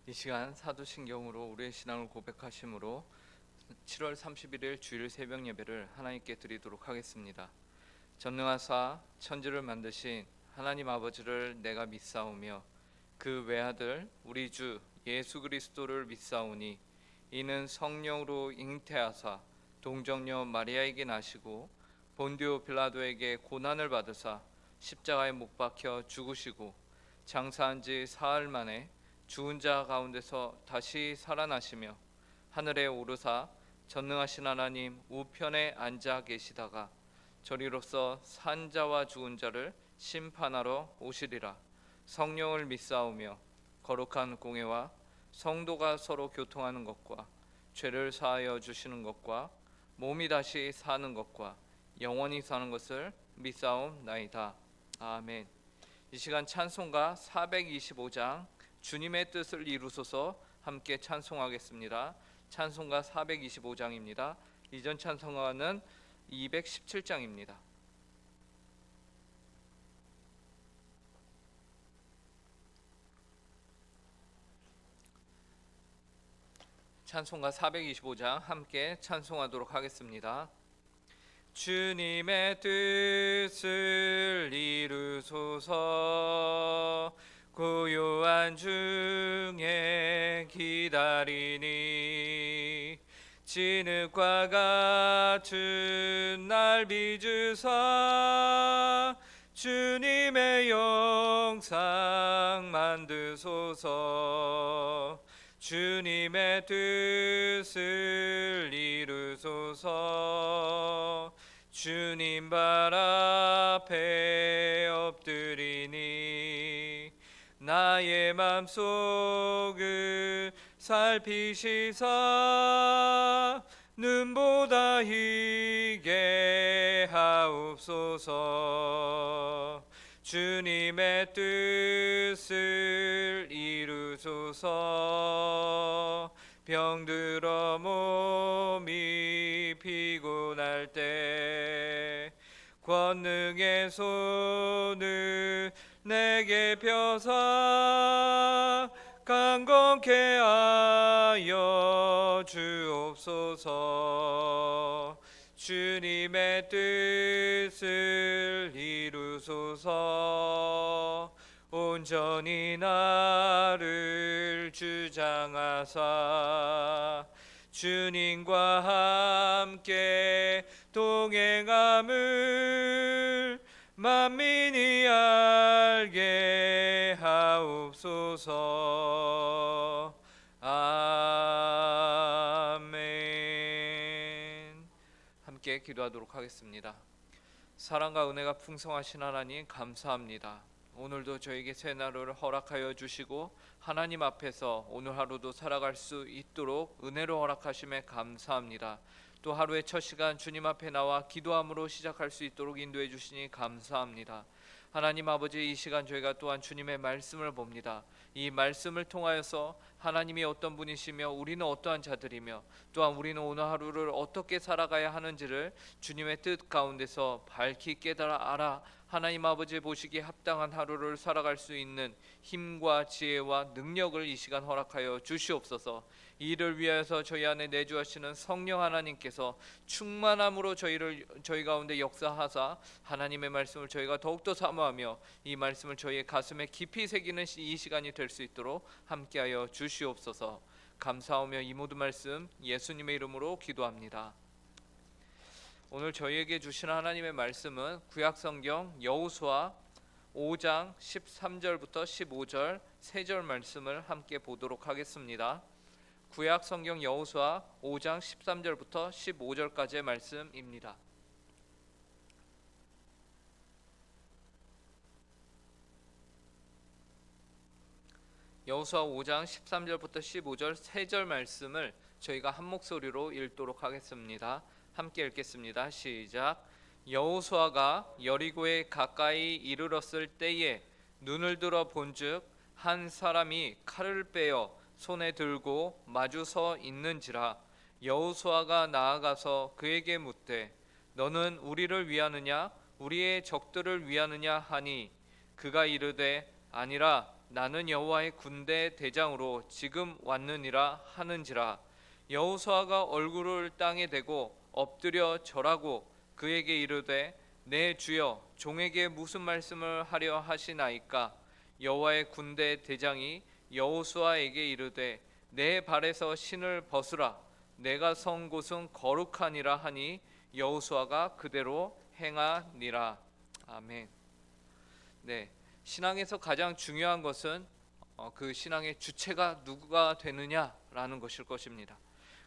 이 시간 사도신경으로 우리의 신앙을 고백하심으로 7월 31일 주일 새벽 예배를 하나님께 드리도록 하겠습니다. 전능하사 천지를 만드신 하나님 아버지를 내가 믿사오며 그 외아들 우리 주 예수 그리스도를 믿사오니 이는 성령으로 잉태하사 동정녀 마리아에게 나시고 본디오 빌라도에게 고난을 받으사 십자가에 못 박혀 죽으시고 장사한 지 사흘 만에 죽은 자 가운데서 다시 살아나시며 하늘에 오르사 전능하신 하나님 우편에 앉아 계시다가 저리로서 산 자와 죽은 자를 심판하러 오시리라. 성령을 믿사오며 거룩한 공회와 성도가 서로 교통하는 것과 죄를 사하여 주시는 것과 몸이 다시 사는 것과 영원히 사는 것을 믿사옵나이다. 아멘. 이 시간 찬송가 425장 주님의 뜻을 이루소서 함께 찬송하겠습니다. 찬송가 425장입니다. 이전 찬송가는 217장입니다. 찬송가 425장 함께 찬송하도록 하겠습니다. 주님의 뜻을 이루소서 고요한 중에 기다리니 진흙과 같은 날 빚으사 주님의 영상 만드소서 주님의 뜻을 이루소서 주님 발 앞에 엎드리니 나의 맘속을 살피시사 눈보다 희게 하옵소서 주님의 뜻을 이루소서 병들어 몸이 피곤할 때 권능의 손을 내게 펴사 강건케 하여 주옵소서 주님의 뜻을 이루소서 온전히 나를 주장하사 주님과 함께 동행함을 만민이 알게 하옵소서. 아멘. 함께 기도하도록 하겠습니다. 사랑과 은혜가 풍성하신 하나님 감사합니다. 오늘도 저에게 새 날을 허락하여 주시고 하나님 앞에서 오늘 하루도 살아갈 수 있도록 은혜로 허락하심에 감사합니다. 또 하루의 첫 시간 주님 앞에 나와 기도함으로 시작할 수 있도록 인도해 주시니 감사합니다. 하나님 아버지, 이 시간 저희가 또한 주님의 말씀을 봅니다. 이 말씀을 통하여서 하나님이 어떤 분이시며 우리는 어떠한 자들이며 또한 우리는 오늘 하루를 어떻게 살아가야 하는지를 주님의 뜻 가운데서 밝히 깨달아 알아 하나님 아버지 보시기에 합당한 하루를 살아갈 수 있는 힘과 지혜와 능력을 이 시간 허락하여 주시옵소서. 이를 위하여서 저희 안에 내주하시는 성령 하나님께서 충만함으로 저희 가운데 역사하사 하나님의 말씀을 저희가 더욱더 사모하며 이 말씀을 저희의 가슴에 깊이 새기는 이 시간이 될 수 있도록 함께하여 주시옵소서. 감사하며 이 모든 말씀 예수님의 이름으로 기도합니다. 오늘 저희에게 주신 하나님의 말씀은 구약성경 여호수아 5장 13절부터 15절 3절 말씀을 함께 보도록 하겠습니다. 구약성경 여호수아 5장 13절부터 15절까지의 말씀입니다. 여호수아 5장 13절부터 15절 3절 말씀을 저희가 한 목소리로 읽도록 하겠습니다. 함께 읽겠습니다. 시작. 여호수아가 여리고에 가까이 이르렀을 때에 눈을 들어 본즉 한 사람이 칼을 빼어 손에 들고 마주 서 있는지라. 여호수아가 나아가서 그에게 묻되 너는 우리를 위하느냐 우리의 적들을 위하느냐 하니 그가 이르되 아니라 나는 여호와의 군대 대장으로 지금 왔느니라 하는지라. 여호수아가 얼굴을 땅에 대고 엎드려 절하고 그에게 이르되 내 주여 종에게 무슨 말씀을 하려 하시나이까. 여호와의 군대 대장이 여호수아에게 이르되 내 발에서 신을 벗으라. 내가 선 곳은 거룩하니라 하니 여호수아가 그대로 행하니라. 아멘. 네, 신앙에서 가장 중요한 것은 그 신앙의 주체가 누구가 되느냐라는 것일 것입니다.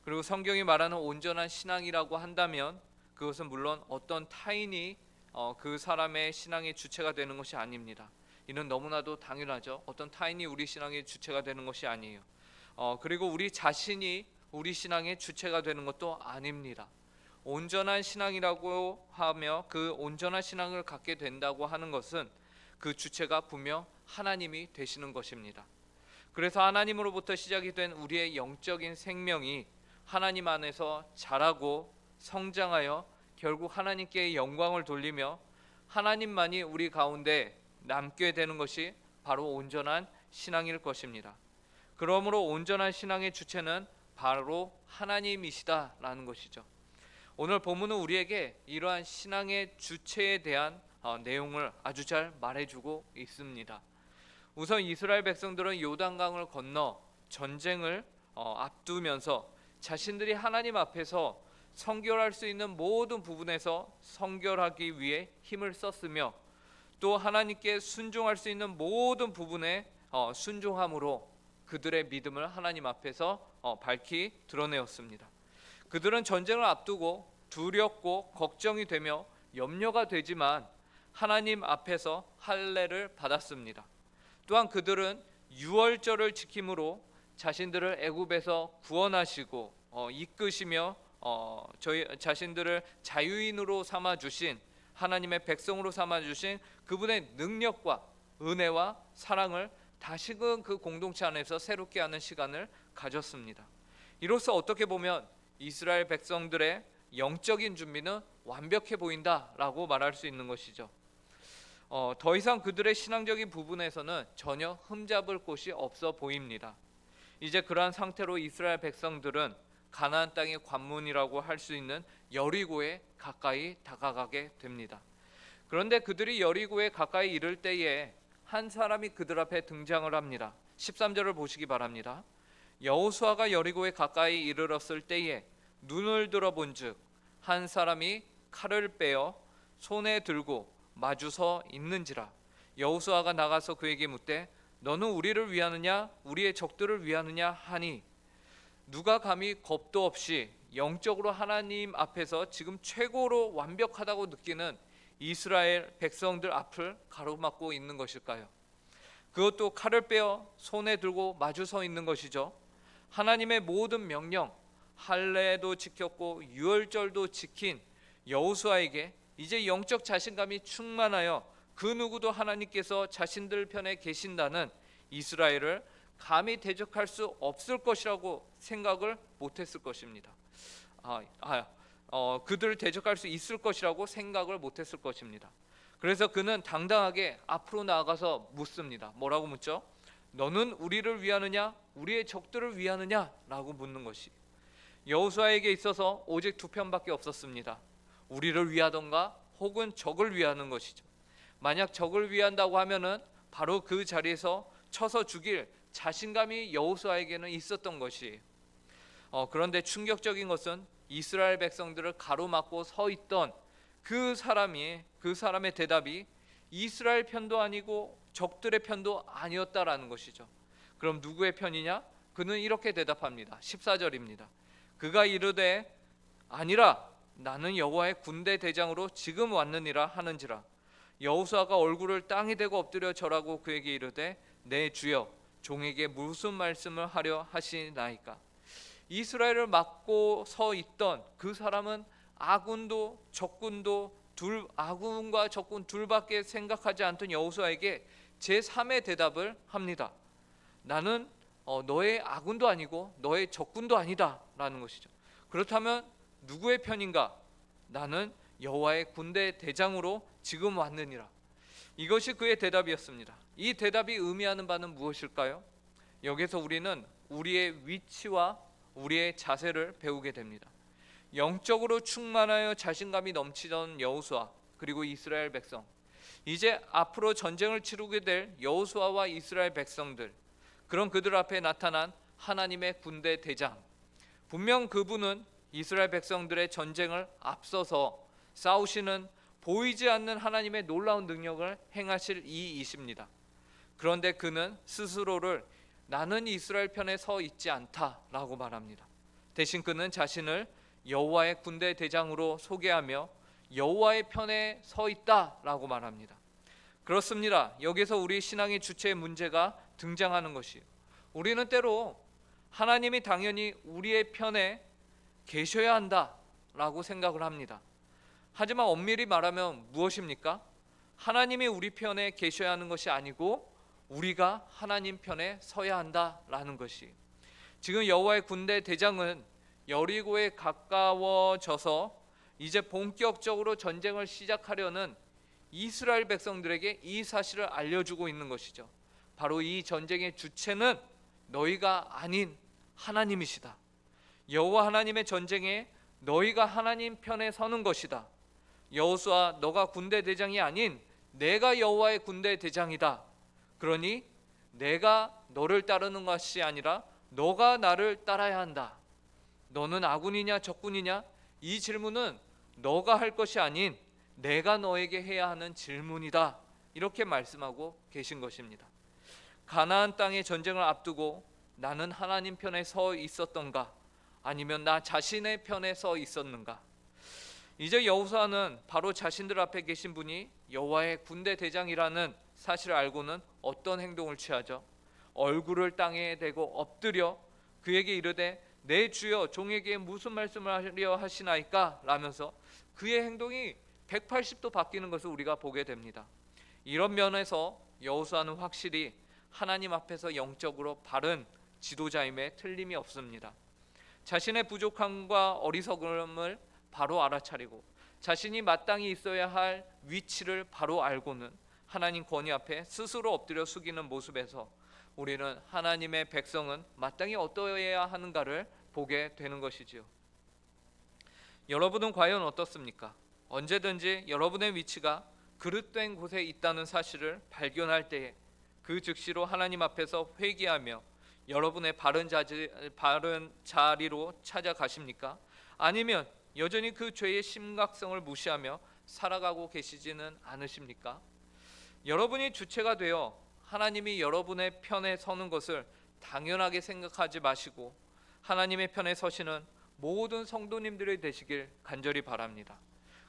그리고 성경이 말하는 온전한 신앙이라고 한다면 그것은 물론 어떤 타인이 그 사람의 신앙의 주체가 되는 것이 아닙니다. 이는 너무나도 당연하죠. 어떤 타인이 우리 신앙의 주체가 되는 것이 아니에요. 그리고 우리 자신이 우리 신앙의 주체가 되는 것도 아닙니다. 온전한 신앙이라고 하며 그 온전한 신앙을 갖게 된다고 하는 것은 그 주체가 분명 하나님이 되시는 것입니다. 그래서 하나님으로부터 시작이 된 우리의 영적인 생명이 하나님 안에서 자라고 성장하여 결국 하나님께 영광을 돌리며 하나님만이 우리 가운데 남게 되는 것이 바로 온전한 신앙일 것입니다. 그러므로 온전한 신앙의 주체는 바로 하나님이시다라는 것이죠. 오늘 본문은 우리에게 이러한 신앙의 주체에 대한 내용을 아주 잘 말해주고 있습니다. 우선 이스라엘 백성들은 요단강을 건너 전쟁을 앞두면서 자신들이 하나님 앞에서 성결할 수 있는 모든 부분에서 성결하기 위해 힘을 썼으며 또 하나님께 순종할 수 있는 모든 부분에 순종함으로 그들의 믿음을 하나님 앞에서 밝히 드러내었습니다. 그들은 전쟁을 앞두고 두렵고 걱정이 되며 염려가 되지만 하나님 앞에서 할례를 받았습니다. 또한 그들은 유월절을 지킴으로 자신들을 애굽에서 구원하시고 이끄시며 저희 자신들을 자유인으로 삼아 주신 하나님의 백성으로 삼아 주신 그분의 능력과 은혜와 사랑을 다시금 그 공동체 안에서 새롭게 하는 시간을 가졌습니다. 이로써 어떻게 보면 이스라엘 백성들의 영적인 준비는 완벽해 보인다라고 말할 수 있는 것이죠. 더 이상 그들의 신앙적인 부분에서는 전혀 흠잡을 곳이 없어 보입니다. 이제 그러한 상태로 이스라엘 백성들은 가나안 땅의 관문이라고 할 수 있는 여리고에 가까이 다가가게 됩니다. 그런데 그들이 여리고에 가까이 이를 때에 한 사람이 그들 앞에 등장을 합니다. 13절을 보시기 바랍니다. 여호수아가 여리고에 가까이 이르렀을 때에 눈을 들어본즉 한 사람이 칼을 빼어 손에 들고 마주서 있는지라. 여호수아가 나가서 그에게 묻되 너는 우리를 위하느냐 우리의 적들을 위하느냐 하니 누가 감히 겁도 없이 영적으로 하나님 앞에서 지금 최고로 완벽하다고 느끼는 이스라엘 백성들 앞을 가로막고 있는 것일까요? 그것도 칼을 빼어 손에 들고 마주서 있는 것이죠. 하나님의 모든 명령, 할례도 지켰고 유월절도 지킨 여호수아에게 이제 영적 자신감이 충만하여 그 누구도 하나님께서 자신들 편에 계신다는 이스라엘을 감히 대적할 수 없을 것이라고 생각을 못했을 것입니다. 그들을 대적할 수 있을 것이라고 생각을 못했을 것입니다. 그래서 그는 당당하게 앞으로 나아가서 묻습니다. 뭐라고 묻죠? 너는 우리를 위하느냐 우리의 적들을 위하느냐 라고 묻는 것이 여호수아에게 있어서 오직 두 편밖에 없었습니다. 우리를 위하던가 혹은 적을 위하는 것이죠. 만약 적을 위한다고 하면은 바로 그 자리에서 쳐서 죽일 자신감이 여호수아에게는 있었던 것이에요. 그런데 충격적인 것은 이스라엘 백성들을 가로막고 서 있던 그 사람의 대답이 이스라엘 편도 아니고 적들의 편도 아니었다라는 것이죠. 그럼 누구의 편이냐? 그는 이렇게 대답합니다. 14절입니다. 그가 이르되 아니라 나는 여호와의 군대 대장으로 지금 왔느니라 하는지라. 여호수아가 얼굴을 땅에 대고 엎드려 절하고 그에게 이르되 내 주여 종에게 무슨 말씀을 하려 하시나이까. 이스라엘을 막고 서 있던 그 사람은 아군도 적군도 아군과 적군 둘밖에 생각하지 않던 여호수아에게 제3의 대답을 합니다. 나는 너의 아군도 아니고 너의 적군도 아니다 라는 것이죠. 그렇다면 누구의 편인가? 나는 여호와의 군대 대장으로 지금 왔느니라. 이것이 그의 대답이었습니다. 이 대답이 의미하는 바는 무엇일까요? 여기서 우리는 우리의 위치와 우리의 자세를 배우게 됩니다. 영적으로 충만하여 자신감이 넘치던 여호수아 그리고 이스라엘 백성, 이제 앞으로 전쟁을 치르게 될 여호수아와 이스라엘 백성들, 그런 그들 앞에 나타난 하나님의 군대 대장, 분명 그분은 이스라엘 백성들의 전쟁을 앞서서 싸우시는 보이지 않는 하나님의 놀라운 능력을 행하실 이이십니다. 그런데 그는 스스로를 나는 이스라엘 편에 서 있지 않다라고 말합니다. 대신 그는 자신을 여호와의 군대 대장으로 소개하며 여호와의 편에 서 있다라고 말합니다. 그렇습니다. 여기서 우리 신앙의 주체의 문제가 등장하는 것이에요. 우리는 때로 하나님이 당연히 우리의 편에 계셔야 한다라고 생각을 합니다. 하지만 엄밀히 말하면 무엇입니까? 하나님이 우리 편에 계셔야 하는 것이 아니고 우리가 하나님 편에 서야 한다라는 것이. 지금 여호와의 군대 대장은 여리고에 가까워져서 이제 본격적으로 전쟁을 시작하려는 이스라엘 백성들에게 이 사실을 알려주고 있는 것이죠. 바로 이 전쟁의 주체는 너희가 아닌 하나님이시다. 여호와 하나님의 전쟁에 너희가 하나님 편에 서는 것이다. 여호수아, 너가 군대 대장이 아닌 내가 여호와의 군대 대장이다. 그러니 내가 너를 따르는 것이 아니라 너가 나를 따라야 한다. 너는 아군이냐 적군이냐? 이 질문은 너가 할 것이 아닌 내가 너에게 해야 하는 질문이다. 이렇게 말씀하고 계신 것입니다. 가나안 땅의 전쟁을 앞두고 나는 하나님 편에 서 있었던가? 아니면 나 자신의 편에 서 있었는가? 이제 여호수아는 바로 자신들 앞에 계신 분이 여호와의 군대 대장이라는 사실을 알고는 어떤 행동을 취하죠? 얼굴을 땅에 대고 엎드려 그에게 이르되 내 주여 종에게 무슨 말씀을 하려 하시나이까? 라면서 그의 행동이 180도 바뀌는 것을 우리가 보게 됩니다. 이런 면에서 여호수아는 확실히 하나님 앞에서 영적으로 바른 지도자임에 틀림이 없습니다. 자신의 부족함과 어리석음을 바로 알아차리고 자신이 마땅히 있어야 할 위치를 바로 알고는 하나님 권위 앞에 스스로 엎드려 숙이는 모습에서 우리는 하나님의 백성은 마땅히 어떠해야 하는가를 보게 되는 것이지요. 여러분은 과연 어떻습니까? 언제든지 여러분의 위치가 그릇된 곳에 있다는 사실을 발견할 때에 그 즉시로 하나님 앞에서 회개하며 여러분의 바른 자리로 찾아가십니까? 아니면 여전히 그 죄의 심각성을 무시하며 살아가고 계시지는 않으십니까? 여러분이 주체가 되어 하나님이 여러분의 편에 서는 것을 당연하게 생각하지 마시고 하나님의 편에 서시는 모든 성도님들이 되시길 간절히 바랍니다.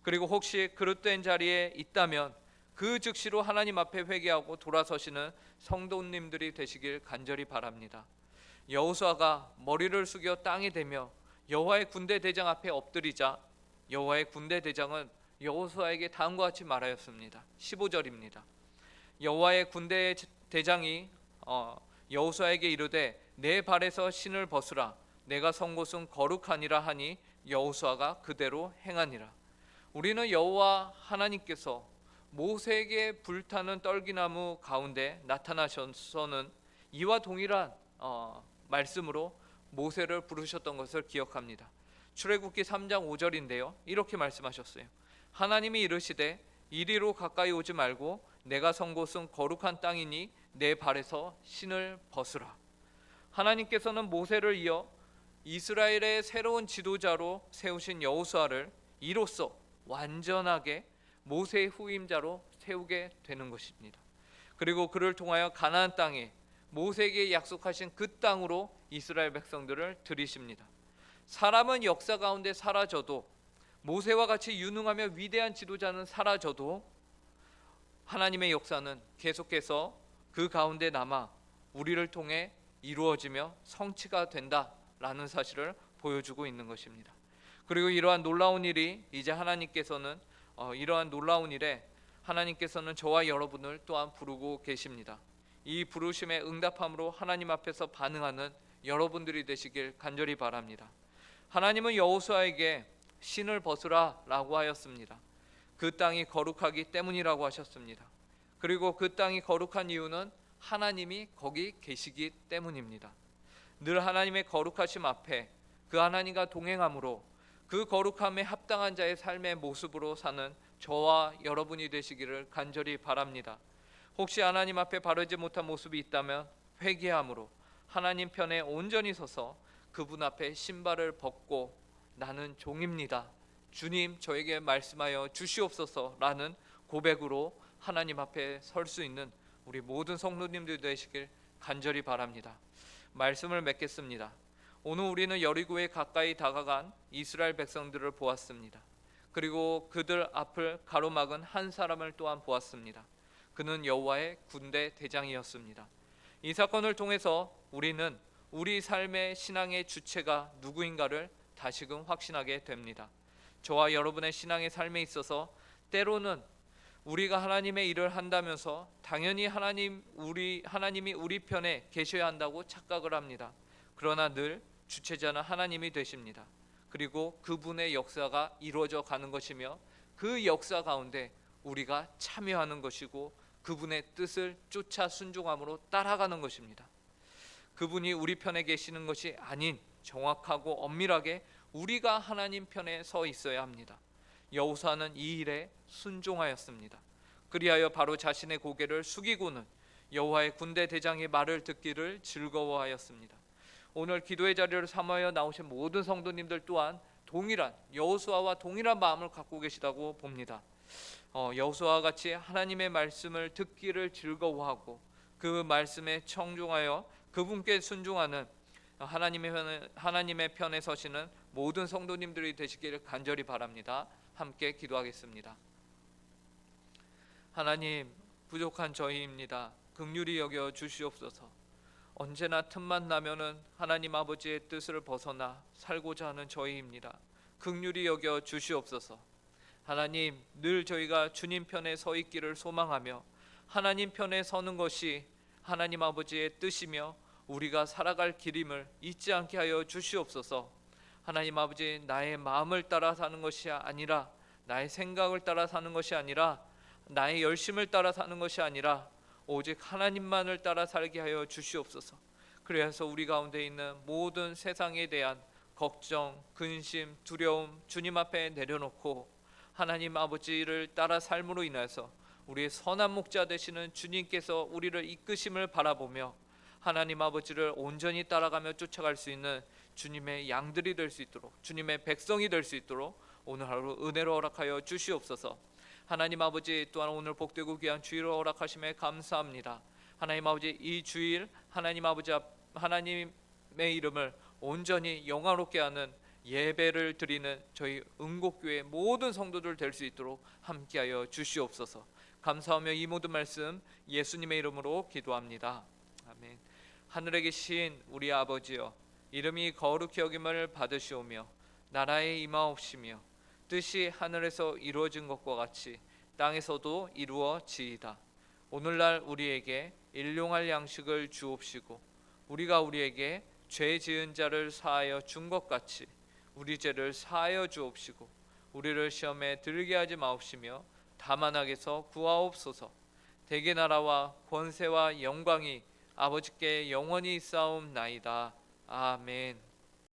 그리고 혹시 그릇된 자리에 있다면 그 즉시로 하나님 앞에 회개하고 돌아서시는 성도님들이 되시길 간절히 바랍니다. 여호수아가 머리를 숙여 땅에 대며 여호와의 군대 대장 앞에 엎드리자 여호와의 군대 대장은 여호수아에게 다음과 같이 말하였습니다. 15절입니다. 여호와의 군대 대장이 여호수아에게 이르되 내 발에서 신을 벗으라. 내가 선 곳은 거룩하니라 하니 여호수아가 그대로 행하니라. 우리는 여호와 하나님께서 모세에게 불타는 떨기나무 가운데 나타나셔서는 이와 동일한 말씀으로 모세를 부르셨던 것을 기억합니다. 출애굽기 3장 5절인데요. 이렇게 말씀하셨어요. 하나님이 이르시되 이리로 가까이 오지 말고 내가 선 곳은 거룩한 땅이니 내 발에서 신을 벗으라. 하나님께서는 모세를 이어 이스라엘의 새로운 지도자로 세우신 여호수아를 이로써 완전하게 모세의 후임자로 세우게 되는 것입니다. 그리고 그를 통하여 가나안 땅에 모세에게 약속하신 그 땅으로 이스라엘 백성들을 들이십니다. 사람은 역사 가운데 사라져도 모세와 같이 유능하며 위대한 지도자는 사라져도 하나님의 역사는 계속해서 그 가운데 남아 우리를 통해 이루어지며 성취가 된다라는 사실을 보여주고 있는 것입니다. 그리고 이러한 놀라운 일이 이제 하나님께서는 이러한 놀라운 일에 하나님께서는 저와 여러분을 또한 부르고 계십니다. 이 부르심에 응답함으로 하나님 앞에서 반응하는 여러분들이 되시길 간절히 바랍니다. 하나님은 여호수아에게 신을 벗으라 라고 하였습니다. 그 땅이 거룩하기 때문이라고 하셨습니다. 그리고 그 땅이 거룩한 이유는 하나님이 거기 계시기 때문입니다. 늘 하나님의 거룩하심 앞에 그 하나님과 동행함으로 그 거룩함에 합당한 자의 삶의 모습으로 사는 저와 여러분이 되시기를 간절히 바랍니다. 혹시 하나님 앞에 바르지 못한 모습이 있다면 회개함으로 하나님 편에 온전히 서서 그분 앞에 신발을 벗고 나는 종입니다, 주님 저에게 말씀하여 주시옵소서라는 고백으로 하나님 앞에 설 수 있는 우리 모든 성도님들 되시길 간절히 바랍니다. 말씀을 맺겠습니다. 오늘 우리는 여리고에 가까이 다가간 이스라엘 백성들을 보았습니다. 그리고 그들 앞을 가로막은 한 사람을 또한 보았습니다. 그는 여호와의 군대 대장이었습니다. 이 사건을 통해서 우리는 우리 삶의 신앙의 주체가 누구인가를 다시금 확신하게 됩니다. 저와 여러분의 신앙의 삶에 있어서 때로는 우리가 하나님의 일을 한다면서 당연히 하나님이 우리 편에 계셔야 한다고 착각을 합니다. 그러나 늘 주체자는 하나님이 되십니다. 그리고 그분의 역사가 이루어져 가는 것이며 그 역사 가운데 우리가 참여하는 것이고 그분의 뜻을 쫓아 순종함으로 따라가는 것입니다. 그분이 우리 편에 계시는 것이 아닌 정확하고 엄밀하게 우리가 하나님 편에 서 있어야 합니다. 여호수아는 이 일에 순종하였습니다. 그리하여 바로 자신의 고개를 숙이고는 여호와의 군대 대장의 말을 듣기를 즐거워하였습니다. 오늘 기도의 자리를 삼아야 나오신 모든 성도님들 또한 동일한 여호수아와 동일한 마음을 갖고 계시다고 봅니다. 여호수아와 같이 하나님의 말씀을 듣기를 즐거워하고 그 말씀에 청종하여 그분께 순종하는 하나님의 편에 서시는 모든 성도님들이 되시기를 간절히 바랍니다. 함께 기도하겠습니다. 하나님, 부족한 저희입니다. 긍휼히 여겨 주시옵소서. 언제나 틈만 나면은 하나님 아버지의 뜻을 벗어나 살고자 하는 저희입니다. 긍휼히 여겨 주시옵소서. 하나님, 늘 저희가 주님 편에 서 있기를 소망하며 하나님 편에 서는 것이 하나님 아버지의 뜻이며 우리가 살아갈 길임을 잊지 않게 하여 주시옵소서. 하나님 아버지, 나의 마음을 따라 사는 것이 아니라, 나의 생각을 따라 사는 것이 아니라, 나의 열심을 따라 사는 것이 아니라 오직 하나님만을 따라 살게 하여 주시옵소서. 그래서 우리 가운데 있는 모든 세상에 대한 걱정, 근심, 두려움 주님 앞에 내려놓고 하나님 아버지를 따라 삶으로 인해서 우리의 선한 목자 되시는 주님께서 우리를 이끄심을 바라보며 하나님 아버지를 온전히 따라가며 쫓아갈 수 있는 주님의 양들이 될 수 있도록, 주님의 백성이 될 수 있도록 오늘 하루 은혜로 허락하여 주시옵소서. 하나님 아버지, 또한 오늘 복되고 귀한 주일을 허락하심에 감사합니다. 하나님 아버지, 이 주일 하나님 아버지 하나님의 이름을 온전히 영화롭게 하는 예배를 드리는 저희 응곡교회 모든 성도들 될 수 있도록 함께하여 주시옵소서. 감사하며 이 모든 말씀 예수님의 이름으로 기도합니다. 아멘. 하늘에 계신 우리 아버지여, 이름이 거룩히 여김을 받으시오며 나라에 임하옵시며 뜻이 하늘에서 이루어진 것과 같이 땅에서도 이루어지이다. 오늘날 우리에게 일용할 양식을 주옵시고 우리가 우리에게 죄 지은 자를 사하여 준 것 같이 우리 죄를 사하여 주옵시고 우리를 시험에 들게 하지 마옵시며 다만 악에서 구하옵소서. 대개 나라와 권세와 영광이 아버지께 영원히 있사옵나이다. 아멘.